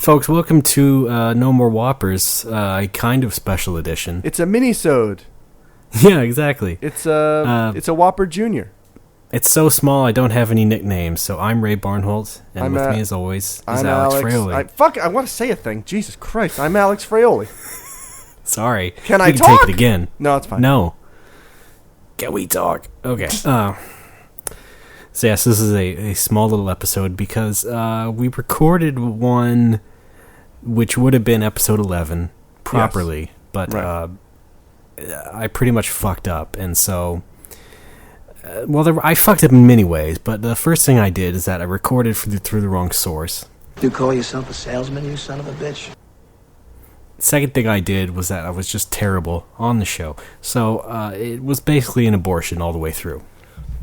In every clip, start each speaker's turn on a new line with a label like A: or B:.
A: Folks, welcome to No More Whoppers, a kind of special edition.
B: It's a mini-sode.
A: Yeah, exactly.
B: It's a Whopper Junior.
A: It's so small I don't have any nicknames, so I'm Ray Barnholt, and with me as always is Alex Fraioli.
B: I want to say a thing. Jesus Christ, I'm Alex Fraioli.
A: Sorry.
B: Can I
A: we can
B: talk?
A: Take it again.
B: No, it's fine.
A: No. Can we talk? Okay. So yes, this is a small little episode because we recorded one which would have been episode 11 properly, yes. But right. I pretty much fucked up, and so I fucked up in many ways, but the first thing I did is that I recorded through the wrong source.
C: You call yourself a salesman, you son of a bitch?
A: Second thing I did was that I was just terrible on the show, so it was basically an abortion all the way through.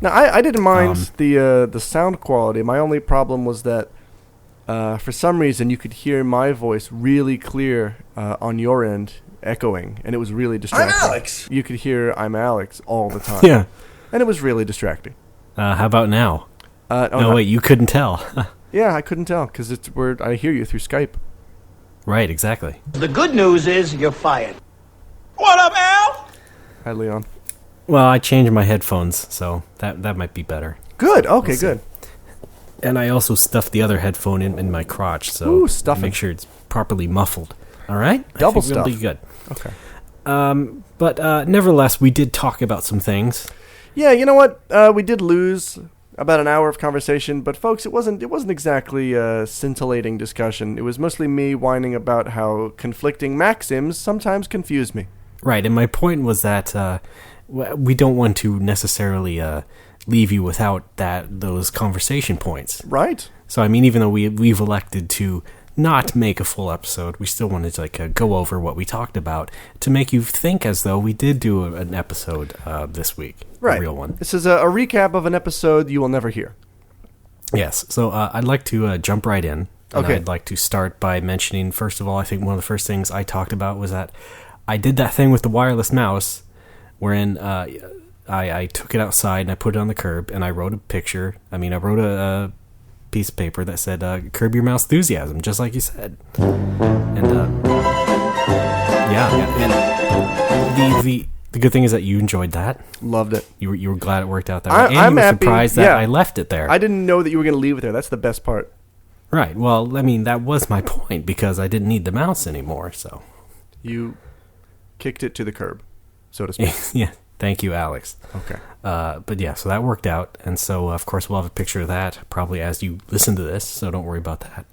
B: Now, I didn't mind the sound quality. My only problem was that for some reason you could hear my voice really clear on your end, echoing, and it was really distracting.
C: I'm Alex!
B: You could hear I'm Alex all the time.
A: Yeah.
B: And it was really distracting.
A: How about now?
B: No,
A: wait, you couldn't tell.
B: Yeah, I couldn't tell, because I hear you through Skype.
A: Right, exactly.
C: The good news is you're fired. What up, Al?
B: Hi, Leon.
A: Well, I changed my headphones, so that might be better.
B: Good. Okay, good.
A: And I also stuffed the other headphone in my crotch, so make sure it's properly muffled. All right?
B: Double stuff.
A: It'll be good.
B: Okay.
A: But nevertheless, we did talk about some things.
B: Yeah, you know what? We did lose about an hour of conversation, but folks, it wasn't exactly a scintillating discussion. It was mostly me whining about how conflicting maxims sometimes confuse me.
A: Right, and my point was that we don't want to necessarily leave you without those conversation points.
B: Right.
A: So, I mean, even though we've elected to not make a full episode, we still wanted to go over what we talked about to make you think as though we did do an episode this week.
B: Right.
A: A real one.
B: This is a recap of an episode you will never hear.
A: Yes. So I'd like to jump right in. And
B: okay.
A: I'd like to start by mentioning, first of all, I think one of the first things I talked about was that I did that thing with the wireless mouse wherein I took it outside and I put it on the curb and I wrote a picture. I wrote a piece of paper that said, curb your mouse enthusiasm, just like you said. And, and the good thing is that you enjoyed that.
B: Loved it.
A: You were glad it worked out that way. And you were surprised that I left it there.
B: I didn't know that you were going to leave it there. That's the best part.
A: Right. Well, that was my point because I didn't need the mouse anymore, so.
B: You kicked it to the curb, so to speak.
A: Yeah. Thank you, Alex.
B: Okay.
A: But yeah, so that worked out. And so, of course, we'll have a picture of that probably as you listen to this, so don't worry about that.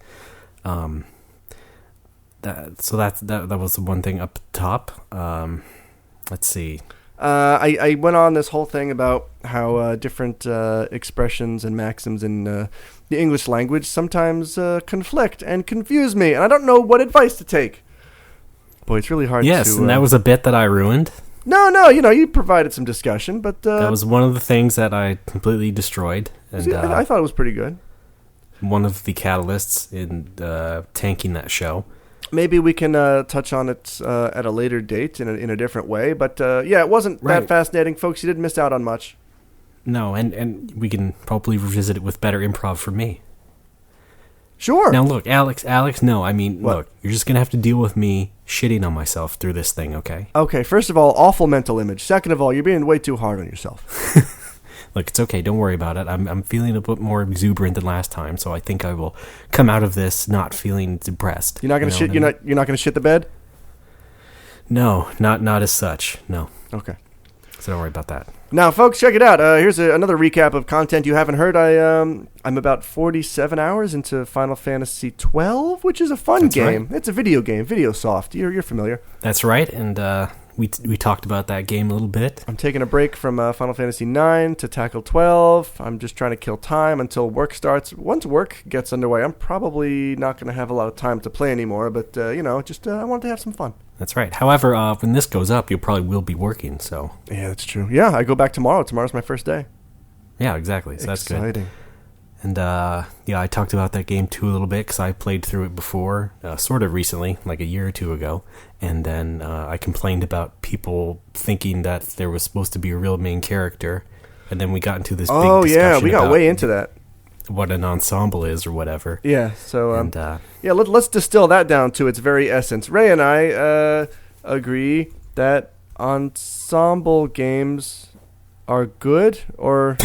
A: That was the one thing up top. Let's see.
B: I went on this whole thing about how different expressions and maxims in the English language sometimes conflict and confuse me, and I don't know what advice to take. Boy, it's really hard to...
A: Yes, and that was a bit that I ruined.
B: No, you provided some discussion, but...
A: that was one of the things that I completely destroyed. And
B: see, I thought it was pretty good.
A: One of the catalysts in tanking that show.
B: Maybe we can touch on it at a later date in a different way, but yeah, it wasn't that fascinating. Folks, you didn't miss out on much.
A: No, and we can probably revisit it with better improv from me.
B: Sure.
A: Now look, Alex, no,
B: what?
A: Look, you're just going to have to deal with me shitting on myself through this thing, okay?
B: Okay, first of all, awful mental image. Second of all, you're being way too hard on yourself.
A: Look, it's okay, don't worry about it. I'm feeling a bit more exuberant than last time, so I think I will come out of this not feeling depressed.
B: You're not going to shit, you're not going to shit the bed?
A: No, not as such, no.
B: Okay.
A: So don't worry about that.
B: Now, folks, check it out. Here's another recap of content you haven't heard. I'm about 47 hours into Final Fantasy XII, which is a fun game.
A: Right.
B: It's a video game, video soft. You're familiar.
A: That's right, and we talked about that game a little bit.
B: I'm taking a break from Final Fantasy IX to tackle 12. I'm just trying to kill time until work starts. Once work gets underway, I'm probably not going to have a lot of time to play anymore, but, I wanted to have some fun.
A: That's right. However, when this goes up, you probably will be working, so...
B: Yeah, that's true. Yeah, I go back tomorrow. Tomorrow's my first day.
A: Yeah, exactly. So that's good.
B: Exciting.
A: And, I talked about that game, too, a little bit, because I played through it before, sort of recently, like a year or two ago, and then I complained about people thinking that there was supposed to be a real main character, and then we got into this big discussion
B: we got way into that.
A: what an ensemble is or whatever.
B: Yeah, so let's distill that down to its very essence. Ray and I agree that ensemble games are good, or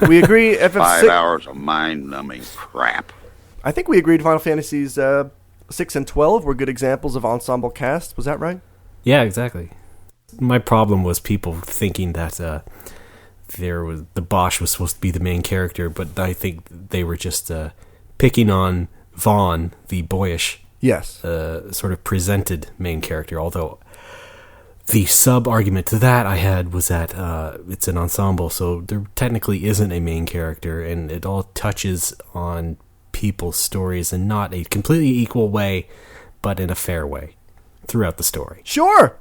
B: we agree if
D: 5 hours of mind-numbing crap.
B: I think we agreed Final Fantasies 6 and 12 were good examples of ensemble cast. Was that right?
A: Yeah, exactly. My problem was people thinking that the Bosch was supposed to be the main character, but I think they were just picking on Vaughn, the boyish, sort of presented main character. Although the sub-argument to that I had was that it's an ensemble, so there technically isn't a main character, and it all touches on people's stories in not a completely equal way, but in a fair way throughout the story.
B: Sure!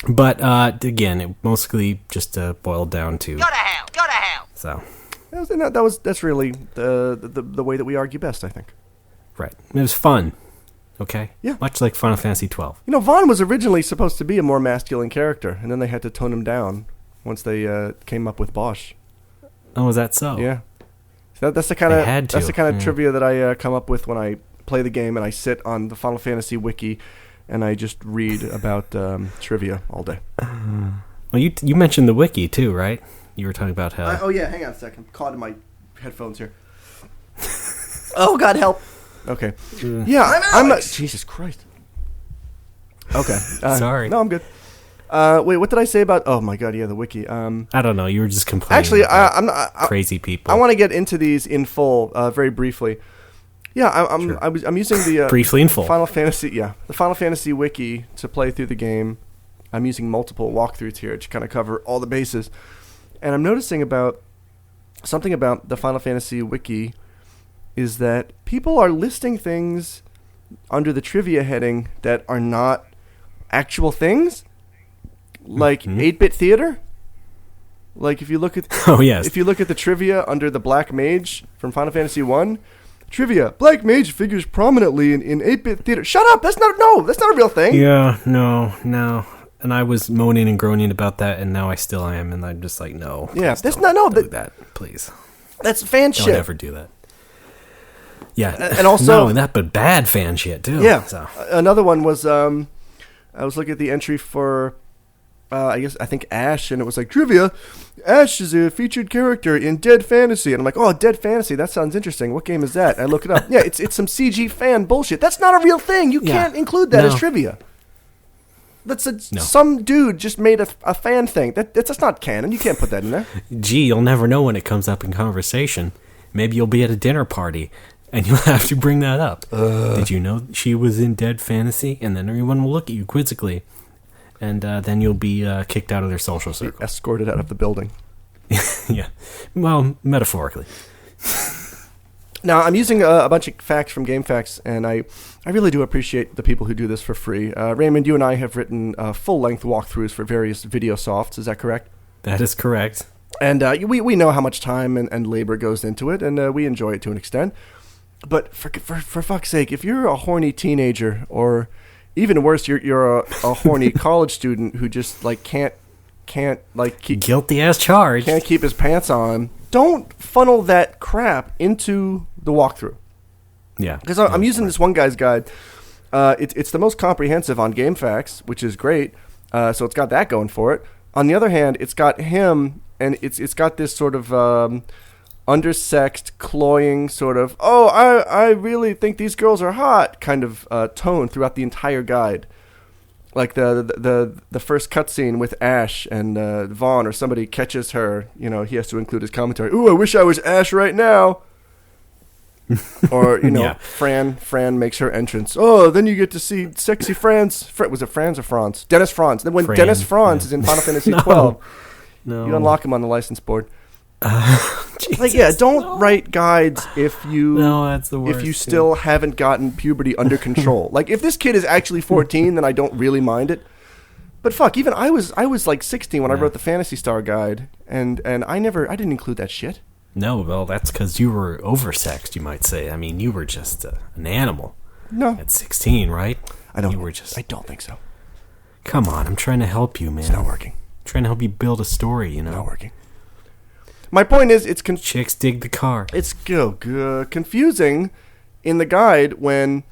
A: But, again, it mostly just boiled down to...
E: Go to hell! Go to hell!
A: So...
B: That's really the way that we argue best, I think.
A: Right. It was fun. Okay?
B: Yeah.
A: Much like Final Fantasy XII.
B: You know, Vaughn was originally supposed to be a more masculine character, and then they had to tone him down once they came up with Bosch.
A: Oh, is that so?
B: Yeah. So that's the kind of trivia that I come up with when I play the game and I sit on the Final Fantasy wiki and I just read about trivia all day.
A: Well, you mentioned the wiki too, right? You were talking about how...
B: oh, yeah, hang on a second. I'm caught in my headphones here. Oh, God, help. Okay. Yeah, I'm Jesus Christ. Okay.
A: Sorry.
B: No, I'm good. Wait, what did I say about... Oh, my God, yeah, the wiki.
A: I don't know. You were just complaining.
B: Actually,
A: about
B: I'm
A: crazy people.
B: I want to get into these in full, very briefly. Yeah, I'm using the...
A: briefly in full.
B: The Final Fantasy wiki to play through the game. I'm using multiple walkthroughs here to kind of cover all the bases. And I'm noticing something about the Final Fantasy wiki is that people are listing things under the trivia heading that are not actual things, like 8-bit theater. Like if you look at if you look at the trivia under the Black Mage from Final Fantasy 1, trivia: Black Mage figures prominently in 8-bit theater. Shut up! That's not a real thing.
A: Yeah, no. And I was moaning and groaning about that, and now I still am, and I'm just like, no.
B: Yeah, that's not
A: do that, please.
B: That's fan shit.
A: Don't ever do that. Yeah,
B: and also
A: not only that, but bad fan shit too.
B: Yeah.
A: So.
B: Another one was I was looking at the entry for I think Ash, and it was like trivia. Ash is a featured character in Dead Fantasy, and I'm like, oh, Dead Fantasy, that sounds interesting. What game is that? And I look it up. Yeah, it's some CG fan bullshit. That's not a real thing. You can't include that as trivia. Some dude just made a fan thing. That's not canon. You can't put that in there.
A: Gee, you'll never know when it comes up in conversation. Maybe you'll be at a dinner party, and you'll have to bring that up. Did you know she was in Dead Fantasy? And then everyone will look at you quizzically, and then you'll be kicked out of their social circle.
B: Escorted out of the building.
A: Yeah. Well, metaphorically.
B: Now, I'm using a bunch of facts from GameFAQs, and I really do appreciate the people who do this for free. Raymond, you and I have written full-length walkthroughs for various video softs. Is that correct?
A: That is correct.
B: And we know how much time and labor goes into it, and we enjoy it to an extent. But for fuck's sake, if you're a horny teenager, or even worse, you're a horny college student who just like can't keep
A: guilty as charged,
B: can't keep his pants on, don't funnel that crap into the walkthrough.
A: Yeah,
B: because I'm using this one guy's guide. It's the most comprehensive on GameFAQs, which is great. So it's got that going for it. On the other hand, it's got him, and it's got this sort of undersexed, cloying sort of, oh, I really think these girls are hot kind of tone throughout the entire guide. Like the first cutscene with Ash and Vaughn, or somebody catches her, he has to include his commentary. Ooh, I wish I was Ash right now. Or, yeah. Fran makes her entrance. Oh, then you get to see sexy Franz. Was it Franz or Franz? Dennis Franz. Then when Dennis Franz is in Final Fantasy XII, you unlock him on the license board. Don't write guides if you
A: that's the worst,
B: if you still haven't gotten puberty under control. Like if this kid is actually 14, then I don't really mind it. But fuck, even I was like 16 when I wrote the Phantasy Star guide, and I didn't include that shit.
A: No, well, that's because you were oversexed, you might say. I mean, you were just an animal.
B: No,
A: at 16, right?
B: I don't think so.
A: Come on, I'm trying to help you, man.
B: It's not working.
A: I'm trying to help you build a story,
B: Not working. My point is, it's
A: chicks dig the car.
B: It's confusing in the guide when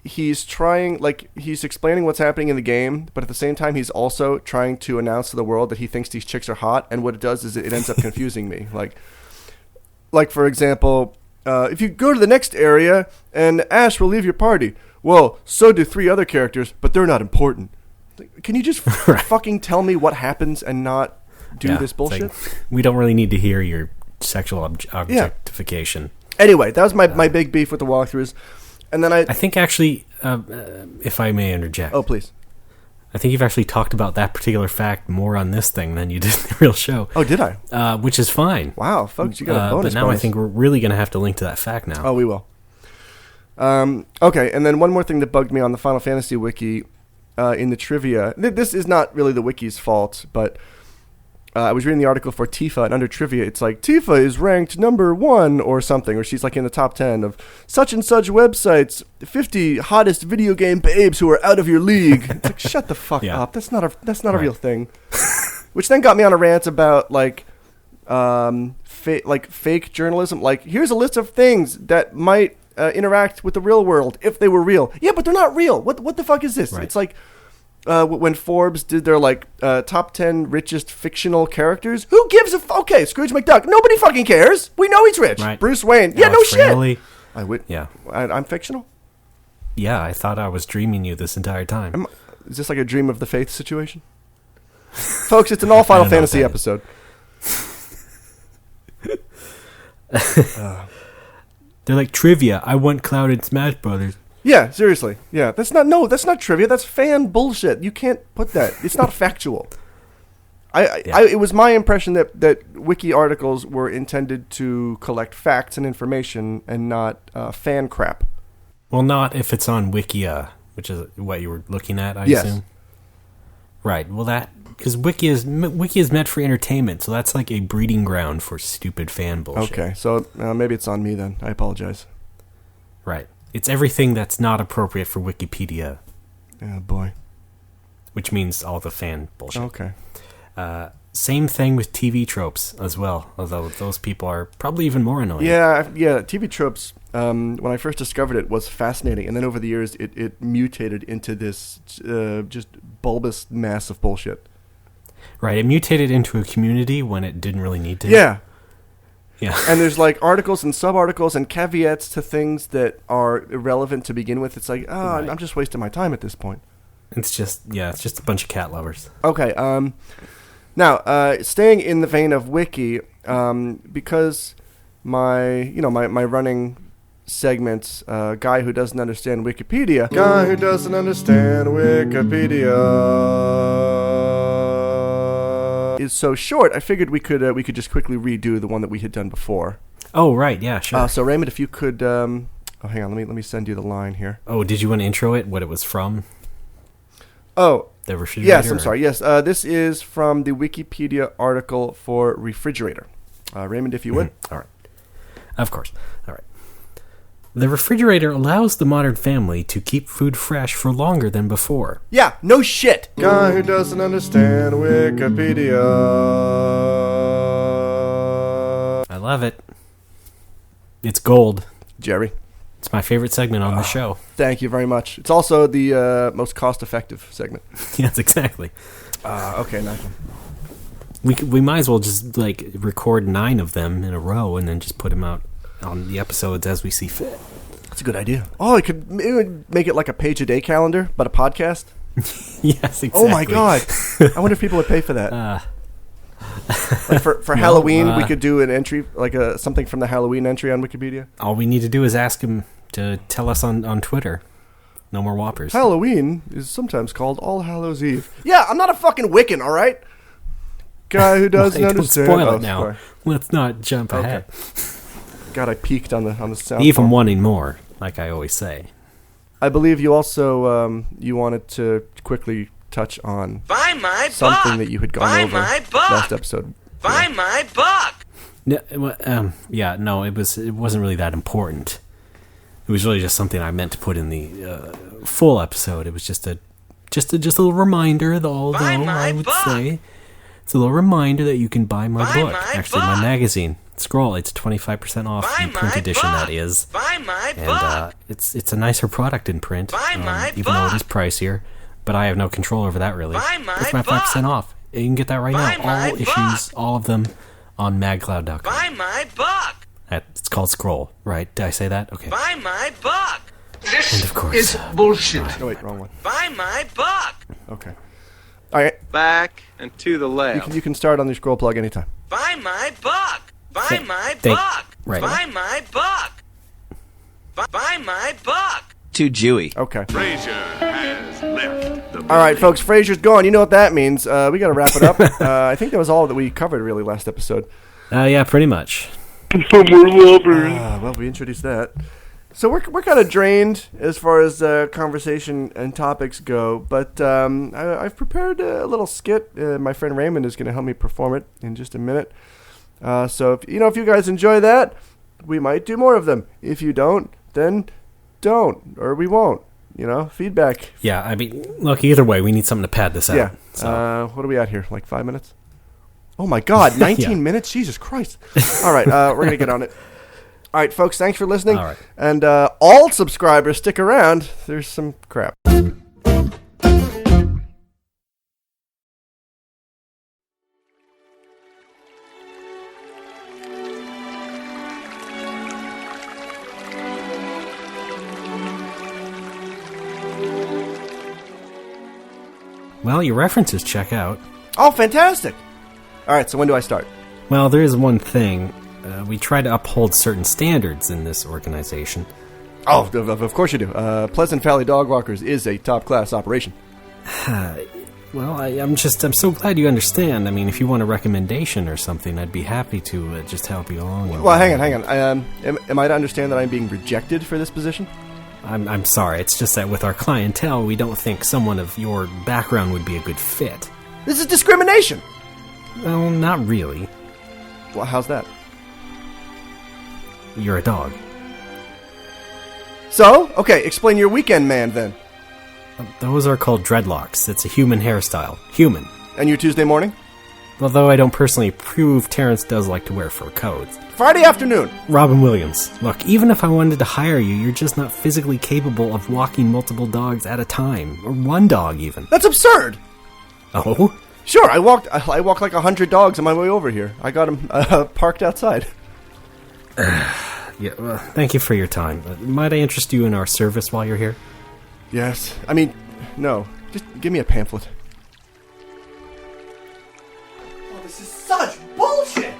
B: he's trying, like, he's explaining what's happening in the game, but at the same time, he's also trying to announce to the world that he thinks these chicks are hot, and what it does is it ends up confusing me. Like for example, if you go to the next area, and Ash will leave your party. Well, so do 3 other characters, but they're not important. Can you just fucking tell me what happens and not do this bullshit?
A: Like, we don't really need to hear your sexual objectification.
B: Anyway, that was my big beef with the walkthroughs. And then I
A: think actually, if I may interject.
B: Oh, please.
A: I think you've actually talked about that particular fact more on this thing than you did in the real show.
B: Oh, did I?
A: Which is fine.
B: Wow, folks, you got a bonus.
A: But now I think we're really going to have to link to that fact now.
B: Oh, we will. Okay, and then one more thing that bugged me on the Final Fantasy wiki in the trivia. This is not really the wiki's fault, but I was reading the article for Tifa, and under trivia, it's like, Tifa is ranked number 1 or something, or she's like in the top 10 of such and such websites, 50 hottest video game babes who are out of your league. It's like, shut the fuck up. That's not a real thing. Which then got me on a rant about, like fake journalism. Like, here's a list of things that might interact with the real world if they were real. Yeah, but they're not real. What the fuck is this? Right. It's like when Forbes did their top 10 richest fictional characters. Who gives a okay, Scrooge McDuck. Nobody fucking cares. We know he's rich. Right. Bruce Wayne. Yeah, no shit. I'm fictional.
A: Yeah, I thought I was dreaming you this entire time.
B: Is this like a dream of the faith situation? Folks, it's an all Final Fantasy episode.
A: They're like, trivia. I want Cloud in Smash Brothers.
B: Yeah, seriously. Yeah, that's not trivia. That's fan bullshit. You can't put that. It's not factual. It was my impression that wiki articles were intended to collect facts and information and not fan crap.
A: Well, not if it's on Wikia, which is what you were looking at, I assume. Right. Well, because Wiki is meant for entertainment, so that's like a breeding ground for stupid fan bullshit.
B: Okay, so maybe it's on me then. I apologize.
A: Right. It's everything that's not appropriate for Wikipedia.
B: Oh, boy.
A: Which means all the fan bullshit.
B: Okay.
A: Same thing with TV tropes as well, although those people are probably even more annoying.
B: Yeah, TV tropes, when I first discovered it, was fascinating, and then over the years it mutated into this just bulbous mass of bullshit.
A: Right, it mutated into a community when it didn't really need to.
B: Yeah.
A: Yeah.
B: And there's like articles and sub-articles and caveats to things that are irrelevant to begin with. It's like, right. I'm just wasting my time at this point.
A: It's just a bunch of cat lovers.
B: Okay, now, staying in the vein of Wiki, because my running segments, Guy Who Doesn't Understand Wikipedia. Guy Who Doesn't Understand Wikipedia is so short, I figured we could just quickly redo the one that we had done before.
A: Oh, right, yeah, sure.
B: So Raymond, if you could, hang on, let me send you the line here.
A: Oh, did you want to intro it, what it was from?
B: Oh,
A: the refrigerator?
B: Yes, I'm sorry. Yes, this is from the Wikipedia article for refrigerator. Raymond, if you would.
A: All right. Of course. All right. The refrigerator allows the modern family to keep food fresh for longer than before.
B: Yeah, no shit. Guy Who Doesn't Understand Wikipedia.
A: I love it. It's gold.
B: Jerry.
A: It's my favorite segment on the show.
B: Thank you very much. It's also the most cost-effective segment.
A: Yes, exactly.
B: Okay, nice one.
A: We might as well just record 9 of them in a row and then just put them out on the episodes as we see fit.
B: That's a good idea. Oh, it would make it like a page-a-day calendar, but a podcast?
A: Yes, exactly.
B: Oh, my God. I wonder if people would pay for that. For Halloween, we could do an entry, something from the Halloween entry on Wikipedia.
A: All we need to do is ask him to tell us on Twitter. No more Whoppers.
B: Halloween is sometimes called All Hallows Eve. Yeah, I'm not a fucking Wiccan, all right? Guy who doesn't understand.
A: Don't spoil it now. Sorry. Let's not jump ahead.
B: God, I peeked on the sound.
A: Even wanting more, like I always say.
B: I believe you also you wanted to quickly touch on something that you had gone over last episode.
C: Buy my book.
A: No, it wasn't really that important. It was really just something I meant to put in the full episode. It was just a little reminder, although I would say It's a little reminder that you can buy my book. Actually, my magazine. Scroll. It's 25% off the print edition, that is.
E: Buy my
A: and
E: book.
A: It's a nicer product in print,
E: Buy my
A: even though it
E: book.
A: is pricier. But I have no control over that, really.
E: Buy my
A: It's 25%
E: book.
A: off. You can get that right
E: Buy
A: now.
E: my
A: All issues, all of them, on magcloud.com.
E: Buy my book.
A: It's called Scroll, right? Did I say that? Okay.
E: Buy my book.
A: And of course.
C: Is bullshit.
B: No, wait, wrong one.
E: Buy my book.
B: Okay. All right,
F: Back and to the left.
B: you can start on your scroll plug anytime.
E: Buy my book. Buy my
A: Thank-
E: book.
A: right.
E: Buy my book. Buy my book.
F: Too Jewy.
B: Okay.
D: Frazier has left the
B: All right, folks, Frazier's gone. You know what that means. We got to wrap it up. I think that was all that we covered, really, last episode.
A: Yeah, pretty much.
B: Well, we introduced that. So we're kind of drained as far as conversation and topics go, but I've prepared a little skit. My friend Raymond is going to help me perform it in just a minute. So if you guys enjoy that, we might do more of them. If you don't, then don't, or we won't. Feedback.
A: Yeah, I mean, look, either way, we need something to pad this out.
B: Yeah.
A: So.
B: What are we at here? Like 5 minutes? Oh my God, 19
A: Yeah.
B: minutes? Jesus Christ. All right, we're going to get on it. All right, folks, thanks for listening.
A: All right.
B: And all subscribers, stick around. There's some crap.
A: Well, your references check out.
B: Oh, fantastic. All right, so when do I start?
A: Well, there is one thing. We try to uphold certain standards in this organization.
B: Oh, of course you do. Pleasant Valley Dog Walkers is a top-class operation.
A: Well, I'm so glad you understand. I mean, if you want a recommendation or something, I'd be happy to just help you along.
B: Well, hang on. Am I to understand that I'm being rejected for this position?
A: I'm sorry. It's just that with our clientele, we don't think someone of your background would be a good fit.
B: This is discrimination.
A: Well, not really.
B: Well, how's that?
A: You're a dog.
B: So, okay, explain your weekend man then.
A: Those are called dreadlocks. It's a human hairstyle. Human.
B: And your Tuesday morning?
A: Although I don't personally approve, Terrence does like to wear fur coats.
B: Friday afternoon.
A: Robin Williams, look, even if I wanted to hire you, you're just not physically capable of walking multiple dogs at a time. Or one dog, even.
B: That's absurd.
A: Oh?
B: Sure, I walked like 100 dogs on my way over here. I got them parked outside.
A: Yeah, well, thank you for your time. Might I interest you in our service while you're here?
B: Yes. I mean, no. Just give me a pamphlet. Oh, this is such bullshit!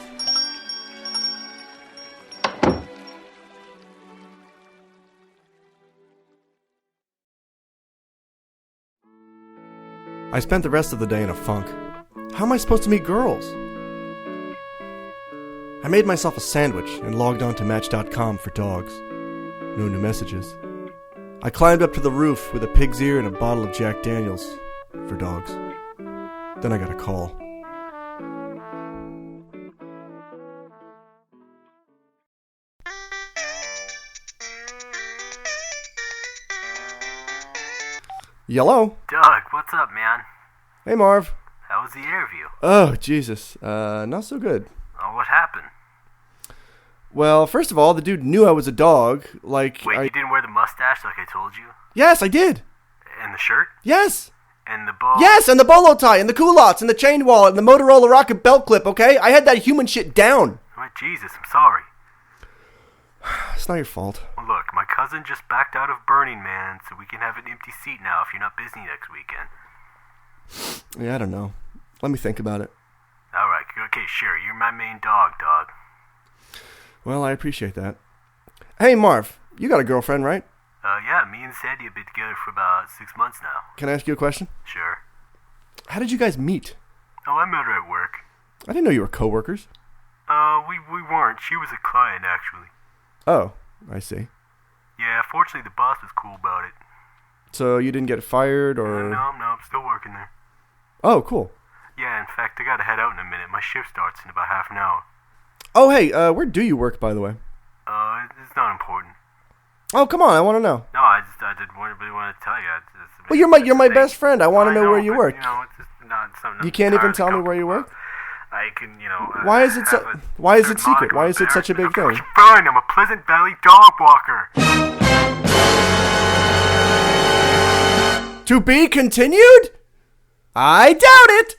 B: I spent the rest of the day in a funk. How am I supposed to meet girls? I made myself a sandwich and logged on to Match.com for dogs. No new messages. I climbed up to the roof with a pig's ear and a bottle of Jack Daniels for dogs. Then I got a call. Yellow?
G: Doug, what's up, man?
B: Hey, Marv.
G: How was the interview?
B: Oh, Jesus. Not so good.
G: Oh, what happened?
B: Well, first of all, the dude knew I was a dog. Like,
G: Wait, you didn't wear the mustache like I told you?
B: Yes, I did.
G: And the shirt?
B: Yes.
G: And the bow?
B: Yes, and the bolo tie, and the culottes, and the chain wallet, and the Motorola rocket belt clip, okay? I had that human shit down.
G: Oh, Jesus, I'm sorry.
B: It's not your fault.
G: Well, look, my cousin just backed out of Burning Man, so we can have an empty seat now if you're not busy next weekend.
B: Yeah, I don't know. Let me think about it.
G: Alright, okay, sure, you're my main dog.
B: Well, I appreciate that. Hey, Marv, you got a girlfriend, right?
G: Yeah, me and Sandy have been together for about 6 months now.
B: Can I ask you a question?
G: Sure.
B: How did you guys meet?
G: Oh, I met her at work.
B: I didn't know you were coworkers.
G: We weren't. She was a client, actually.
B: Oh, I see.
G: Yeah, fortunately the boss was cool about it.
B: So you didn't get fired, or...?
G: No, I'm still working there.
B: Oh, cool.
G: Yeah, in fact, I gotta head out in a minute. My shift starts in about half an hour.
B: Oh, hey, where do you work, by the way?
G: It's not important.
B: Oh, come on, I want to know.
G: No, I didn't really want to tell you.
B: Well, you're my best friend. I want to know where you work.
G: It's just not something.
B: You can't even tell me where you work?
G: I can,
B: Why is it
G: have
B: why is it
G: good
B: secret?
G: moniker
B: Why is it
G: there.
B: such a big thing?
G: Fine, I'm a Pleasant Valley dog walker.
B: To be continued? I doubt it.